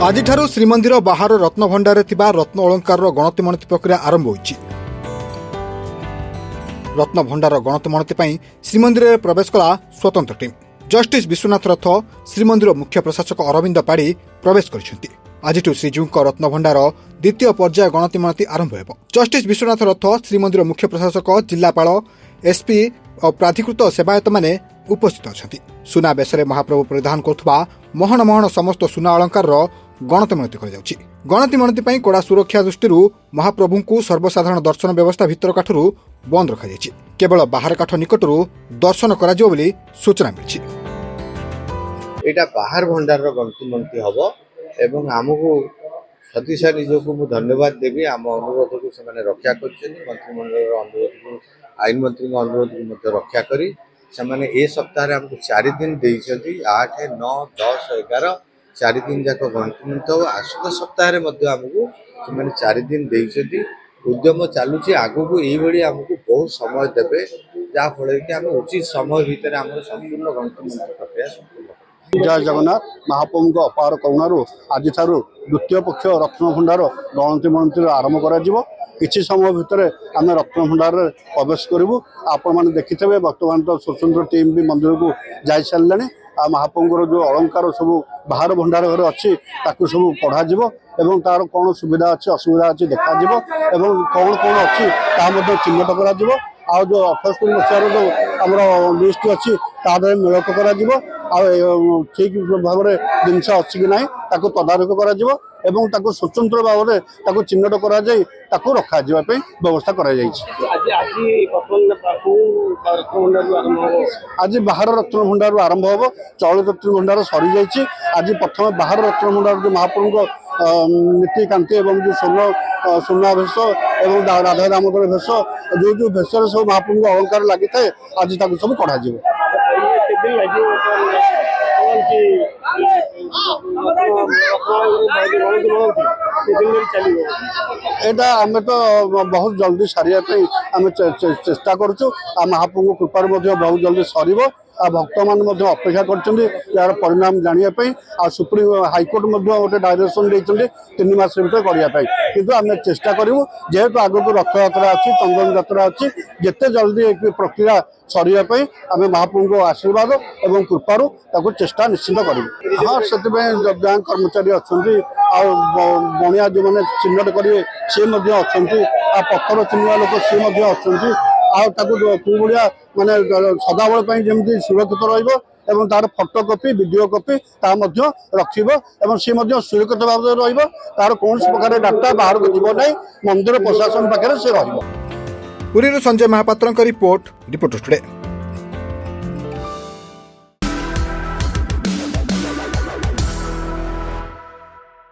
आज श्रीमंदिर बाहर रत्नभंडार रत्न अलंकार गणति मणति प्रक्रिया आरंभ होईछि। रत्नभंडार गणति मणति श्रीमंदिर में प्रवेश कला स्वतंत्र टीम। जस्टिस विश्वनाथ रथ श्रीमंदिर मुख्य प्रशासक अरविंद पाड़ी प्रवेश करिसेंति। आज श्रीजीव रत्नभंडार द्वितीय पर्याय गणति मणति आरंभ होब। जस्टिस विश्वनाथ रथ श्रीमंदिर मुख्य प्रशासक जिलापाल एसपी और प्राधिकृत सेवायत माने उपस्थित अछंती। सुना बेसरे महाप्रभु परिधान करुवा महन महन समस्त सुना अलंकार गणति मणति कराଯାଉଛି। गणति मणति पई कड़ा सुरक्षा दृष्टि महाप्रभु को सर्वसाधारण दर्शन व्यवस्था भितर काठरू बंद रखा जायछि। केवल बाहर काठ निकटरू दर्शन कराजियो बोली सूचना मिलछि। एटा बाहर भंडार गणति मणति हबो एवं हमकु सतीशा निजों को धन्यवाद देवी। आम अनुरोध को से रक्षा कर मंत्रिमंडल अनुरोध को आईन मंत्री अनुरोध को रक्षा करी से सप्ताह आमको 4 दिन देइछथि। 8, 9, 10, 11 4 दिन जाक गणति मणति हो। आसत सप्ताह आमको से 4 दिन देइछथि। उद्यम चलुची आगू ये आमको बहुत समय देवे जहाँफल कि आम उचित समय भितर आम संपूर्ण गणति मणति प्रक्रिया संपूर्ण। जय जगन्नाथ। महाप्रभु अपार करुणारू आज द्वितीय पक्ष रत्नभंडार गणति मणति आरंभ कर किसी समय भितर आम रत्नभंडार प्रवेश करूँ। आपण मैंने देखिथे बर्तमान तो स्वतंत्र टीम भी मंदिर को जाई सारे। महाप्रभुर जो अलंकार सब बाहर भंडार घर अच्छी सब पढ़ाଯିव एवं तार कौन सुविधा अच्छी असुविधा अच्छी देखा एवं कौन कौन अच्छी चिन्हट करा आ जो 78 मसीहार जो आम लिस्ट अच्छी तादे मिलक कर ठीक भाव में जिनस अच्छी कि ना तदारख कर स्वतंत्र भाव में चिन्हट कर रखा व्यवस्था कर आज बाहर रत्नभंडार आरंभ हम। चौल रत्नभंडार सरी जाइए। आज प्रथम बाहर रत्नभंडार जो महाप्रभु नीतिकांति एवं जो सुनाभेष एवं राधा दामोदर भेष जो जो भेष सब महाप्रभु अलंकार लगी था आज सब कढ़ा। एटा आम तो बहुत जल्दी सारिया आम चेष्टा करुँ। महाप्रभु कृपार बहुत जल्दी सर भक्त मान अपेक्षा कर परिणाम जानापी। सुप्रीम हाइकोर्ट गोटे डायरेक्शन देते 3 मास भर करने किंतु आम चेष्टा करूँ जेहेतु आग को रथ यात्रा अच्छी चंदन यात्रा अच्छी जिते जल्दी प्रक्रिया सरियापी आम महाप्रभु को आशीर्वाद एवं कृपारू चेष्टा निश्चित करूँ। हाँ से बैंक कर्मचारी अच्छा बणिया जो मैंने चिन्हट करेंगे सी अच्छा पत्थर चिन्हवा लोक सी अच्छा भाया माने सदाबल जमी सुरक्षित रहा तार फोटो कॉपी वीडियो कॉपी रखिब सी सुरक्षित भाव में तार कौन प्रकार डाटा बाहर को जीव ना मंदिर प्रशासन पाखे से रही। Puri Sanjay Mahapatra report reporter today.